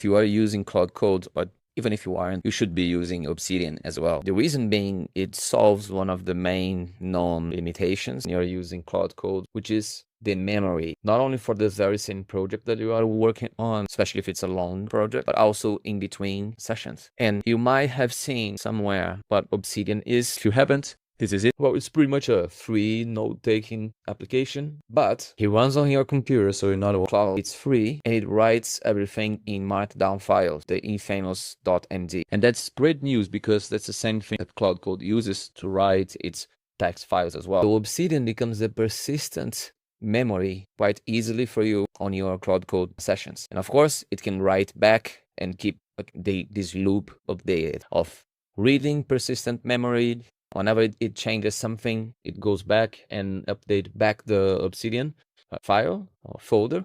if you are using Claude Code, but even if you aren't, you should be using Obsidian as well. The reason being, it solves one of the main known limitations when you're using Claude Code, which is the memory, not only for the very same project that you are working on, especially if it's a long project, but also in between sessions. And you might have seen somewhere what Obsidian is. If you haven't, this is it. Well, it's pretty much a free note-taking application, but it runs on your computer, so you're not a cloud. It's free, and it writes everything in markdown files, the infamous .md. And that's great news, because that's the same thing that Claude Code uses to write its text files as well. So Obsidian becomes a persistent memory quite easily for you on your Claude Code sessions. And of course, it can write back and keep this loop updated of reading persistent memory. Whenever it changes something, it goes back and update back the Obsidian file or folder.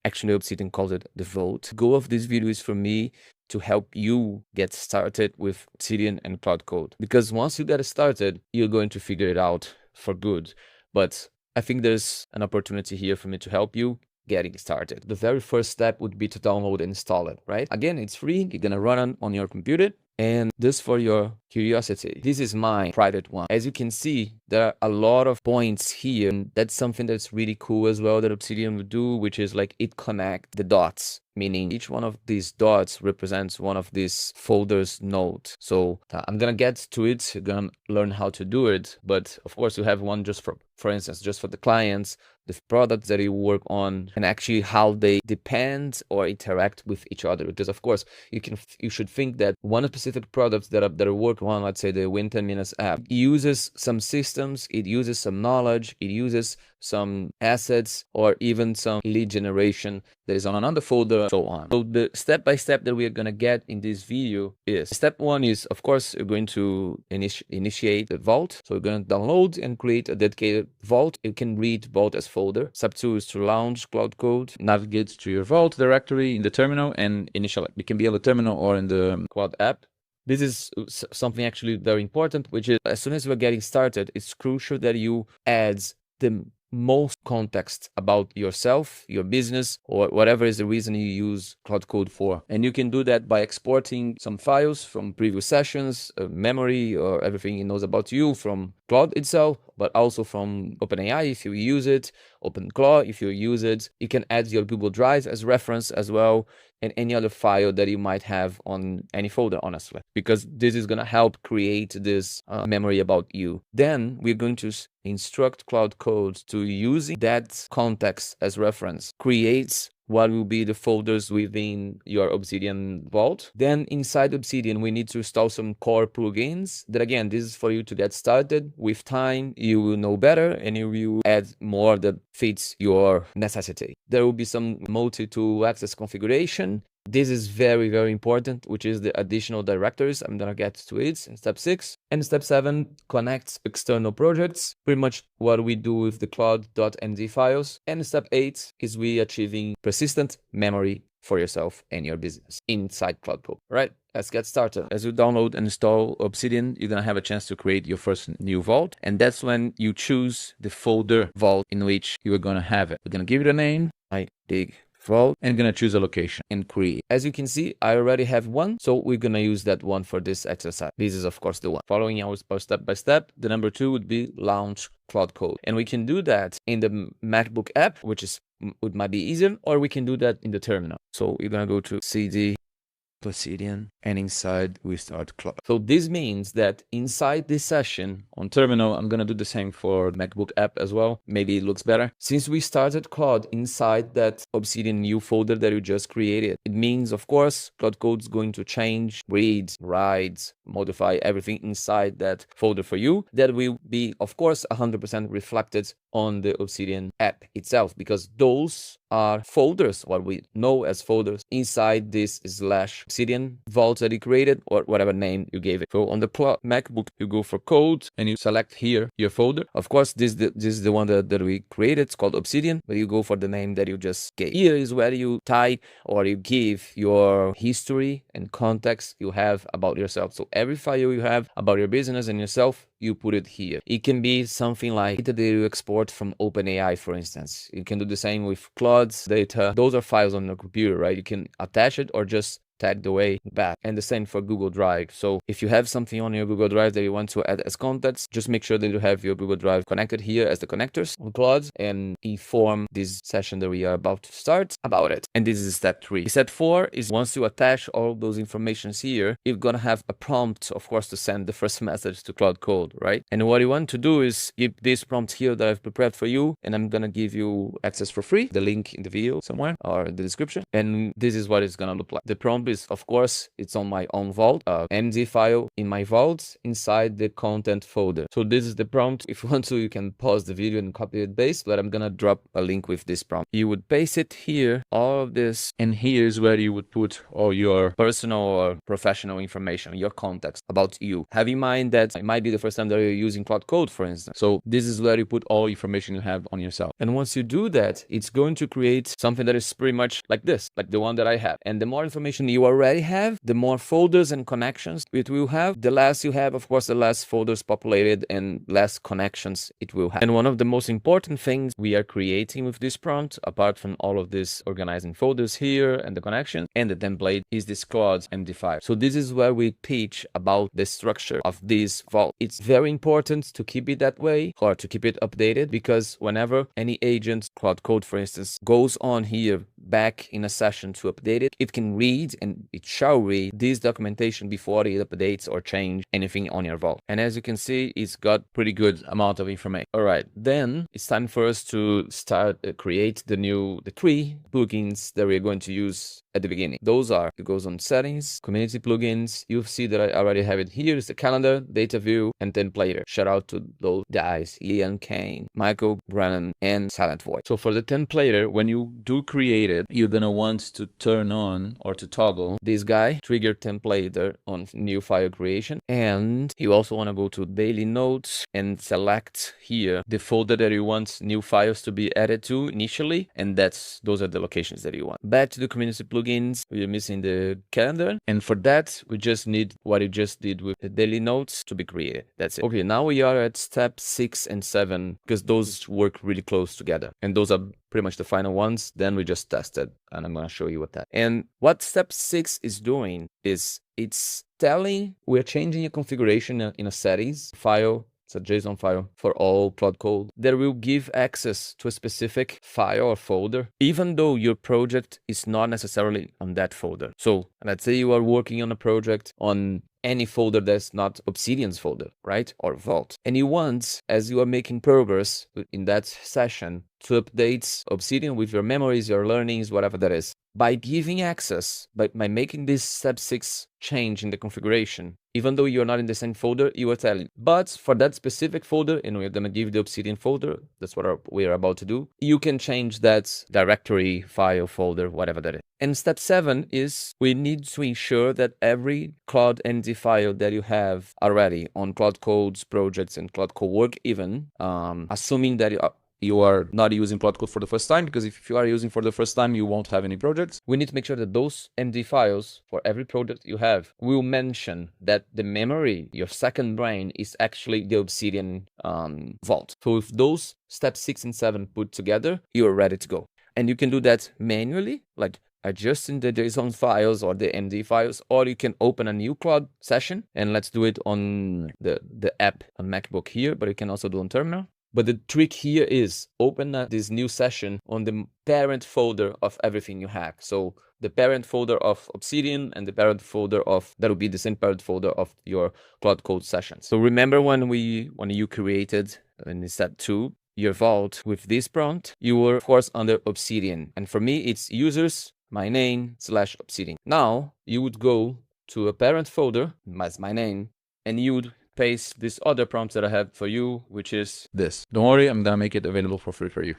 Actually, Obsidian calls it the vault. The goal of this video is for me to help you get started with Obsidian and Claude Code. Because once you get started, you're going to figure it out for good. But I think there's an opportunity here for me to help you getting started. The very first step would be to download and install it, right? Again, it's free. You're gonna run it on your computer. And just for your curiosity, this is my private one. As you can see, there are a lot of points here. And that's something that's really cool as well that Obsidian would do, which is like it connect the dots, meaning each one of these dots represents one of these folders node. So I'm gonna get to it. You're gonna learn how to do it. But of course, you have one just for instance, just for the clients, the products that you work on, and actually how they depend or interact with each other. Because of course, you should think that one specific products that are worked on, let's say the Win 10 Minutes app, uses some systems, it uses some knowledge, it uses some assets, or even some lead generation that is on another folder, and so on. So the step by step that we are gonna get in this video is, step one is, of course, you're going to initiate the vault. So you're gonna download and create a dedicated vault. You can read vault as folder. Step two is to launch Claude Code, navigate to your vault directory in the terminal, and initialize. It can be on the terminal or in the Claude app. This is something actually very important, which is, as soon as you are getting started, it's crucial that you add the most context about yourself, your business, or whatever is the reason you use Claude Code for. And you can do that by exporting some files from previous sessions, memory, or everything it knows about you from Claude itself, but also from OpenAI if you use it, OpenClaw if you use it. You can add your Google Drive as reference as well, and any other file that you might have on any folder, honestly, because this is going to help create this memory about you. Then we're going to instruct Claude Code to, using that context as reference, creates what will be the folders within your Obsidian vault. Then inside Obsidian, we need to install some core plugins that, again, this is for you to get started. With time, you will know better and you will add more that fits your necessity. There will be some multi-tool access configuration. This is very, very important, which is the additional directories. I'm gonna get to it in step 6. And step 7, connects external projects, pretty much what we do with the CLAUDE.md files. And step 8 is we achieving persistent memory for yourself and your business inside Claude Code. All right, let's get started. As you download and install Obsidian, you're gonna have a chance to create your first new vault. And that's when you choose the folder vault in which you are gonna have it. We're gonna give it a name, I dig vault, and gonna choose a location and create. As you can see, I already have one, so we're gonna use that one for this exercise. This is of course the one. Following our step by step, the number 2 would be launch Claude Code, and we can do that in the MacBook app, which might be easier, or we can do that in the terminal. So you're gonna go to CD Obsidian, and inside we start Claude. So this means that inside this session on terminal, I'm gonna do the same for MacBook app as well. Maybe it looks better. Since we started Claude inside that Obsidian new folder that you just created, it means, of course, Claude Code is going to change, read, write, modify everything inside that folder for you. That will be, of course, 100% reflected on the Obsidian app itself, because those are folders, what we know as folders, inside this / Obsidian vault that you created, or whatever name you gave it. So on the MacBook, you go for code and you select here your folder. Of course, this is the one that we created. It's called Obsidian, but you go for the name that you just gave. Here is where you type or you give your history and context you have about yourself. So every file you have about your business and yourself, you put it here. It can be something like data that you export from OpenAI, for instance. You can do the same with Claude's data. Those are files on your computer, right? You can attach it or just tagged away back. And the same for Google Drive. So if you have something on your Google Drive that you want to add as contacts, just make sure that you have your Google Drive connected here as the connectors on Claude and inform this session that we are about to start about it. And this is step 3. Step 4 is once you attach all those informations here, you're gonna have a prompt, of course, to send the first message to Claude Code, right? And what you want to do is give this prompt here that I've prepared for you, and I'm gonna give you access for free, the link in the video somewhere or the description. And this is what it's gonna look like. The prompt is, of course, it's on my own vault, MD file in my vault inside the content folder. So this is the prompt. If you want to, you can pause the video and copy it paste, but I'm gonna drop a link with this prompt. You would paste it here, all of this, and here's where you would put all your personal or professional information, your context about you. Have in mind that it might be the first time that you're using Claude Code, for instance. So this is where you put all information you have on yourself. And once you do that, it's going to create something that is pretty much like this, like the one that I have. And the more information you already have, the more folders and connections it will have. The less you have, of course, the less folders populated and less connections it will have. And one of the most important things we are creating with this prompt, apart from all of this organizing folders here and the connection and the template, is this CLAUDE.md file. So this is where we teach about the structure of this vault. It's very important to keep it that way or to keep it updated, because whenever any agent, Claude Code for instance, goes on here back in a session to update it, it can read and it shall read this documentation before it updates or change anything on your vault. And as you can see, it's got pretty good amount of information. All right, then it's time for us to start create the 3 plugins that we're going to use at the beginning. Those are, it goes on settings, community plugins. You'll see that I already have it here. It's the calendar, Dataview, and templater. Shout out to those guys, Ian Kane, Michael Brennan, and Silent Voice. So for the templater, when you do create it, you're gonna want to turn on or to toggle this guy, trigger templater on new file creation. And you also want to go to daily notes and select here the folder that you want new files to be added to initially. And those are the locations that you want. Back to the community plugins, we're missing the calendar. And for that, we just need what you just did with the daily notes to be created. That's it. Okay, now we are at step 6 and 7 because those work really close together. And those are pretty much the final ones. Then we just tested, and I'm going to show you what that. And what step 6 is doing is it's telling we're changing a configuration in a settings file. It's a JSON file for all Claude Code that will give access to a specific file or folder, even though your project is not necessarily on that folder. So let's say you are working on a project on any folder that's not Obsidian's folder, right? Or Vault. And you want, as you are making progress in that session, to update Obsidian with your memories, your learnings, whatever that is. By giving access, by making this step 6 change in the configuration, even though you're not in the same folder, you are telling. But for that specific folder, and we're going to give the Obsidian folder, that's what we're about to do, you can change that directory, file, folder, whatever that is. And step 7 is we need to ensure that every CLAUDE.md file that you have already on Claude Code's projects and Claude Cowork even, assuming that you are not using Claude Code for the first time, because if you are using for the first time, you won't have any projects. We need to make sure that those MD files for every project you have will mention that the memory, your second brain, is actually the Obsidian vault. So with those steps 6 and 7 put together, you are ready to go. And you can do that manually, like adjusting the JSON files or the MD files, or you can open a new Claude session, and let's do it on the app on MacBook here, but you can also do on terminal. But the trick here is open this new session on the parent folder of everything you have. So the parent folder of Obsidian and the parent folder that will be the same parent folder of your Claude Code sessions. So remember when you created in step 2 your vault with this prompt, you were of course under Obsidian. And for me, it's users, my name / Obsidian. Now you would go to a parent folder, as my name, and you would paste this other prompt that I have for you, which is this. Don't worry, I'm gonna make it available for free for you.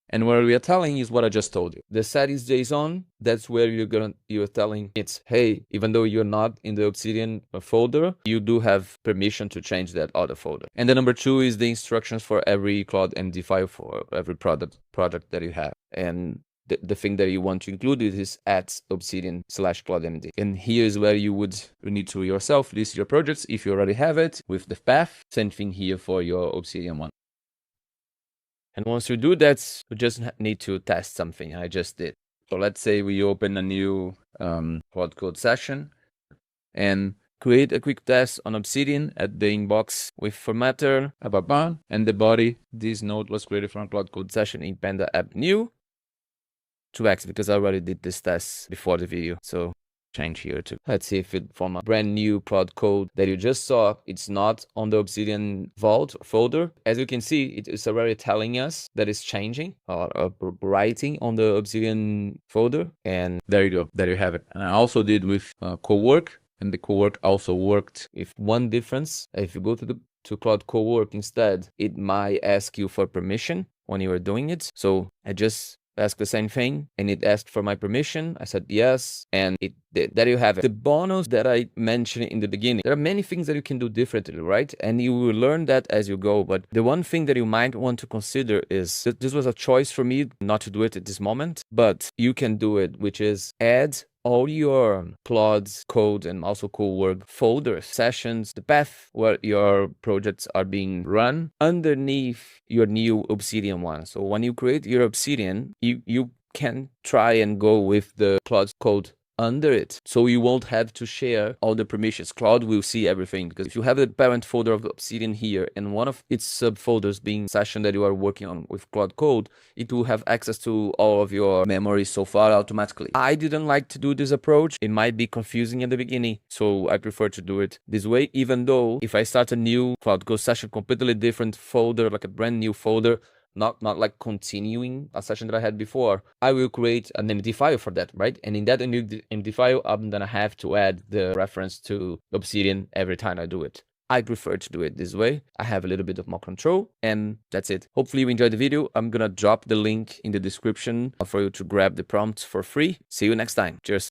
And what we are telling is what I just told you. The settings JSON, that's where you're telling it, hey, even though you're not in the Obsidian folder, you do have permission to change that other folder. And the number 2 is the instructions for every CLAUDE.md file for every project that you have. And the thing that you want to include is at Obsidian/CLAUDE.md. And here's where you need to yourself list your projects if you already have it with the path. Same thing here for your Obsidian one. And once you do that, you just need to test something. I just did. So let's say we open a new Claude Code session and create a quick test on Obsidian at the inbox with formatter, and the body. This node was created from a Claude Code session in Panda app new. 2x, because I already did this test before the video. So change here too. Let's see if it from a brand new Claude Code that you just saw, it's not on the Obsidian vault folder. As you can see, it is already telling us that it's changing or writing on the Obsidian folder. And there you go. There you have it. And I also did with Cowork, and the Cowork also worked. If one difference, if you go to Claude Cowork instead, it might ask you for permission when you are doing it. So I just asked the same thing, and it asked for my permission. I said yes, and it did. There you have it. The bonus that I mentioned in the beginning, there are many things that you can do differently, right? And you will learn that as you go. But the one thing that you might want to consider is that this was a choice for me not to do it at this moment, but you can do it, which is add all your Claude Code and also Cowork folders, sessions, the path where your projects are being run underneath your new Obsidian one. So when you create your Obsidian, you can try and go with the Claude Code under it, so you won't have to share all the permissions. Claude will see everything, because if you have the parent folder of Obsidian here and one of its subfolders being session that you are working on with Claude Code, it will have access to all of your memory so far automatically. I didn't like to do this approach. It might be confusing at the beginning, so I prefer to do it this way, even though if I start a new Claude Code session, completely different folder, like a brand new folder, not like continuing a session that I had before, I will create an MD file for that, right? And in that MD file, I'm gonna have to add the reference to Obsidian every time I do it. I prefer to do it this way. I have a little bit of more control, and that's it. Hopefully you enjoyed the video. I'm gonna drop the link in the description for you to grab the prompts for free. See you next time. Cheers.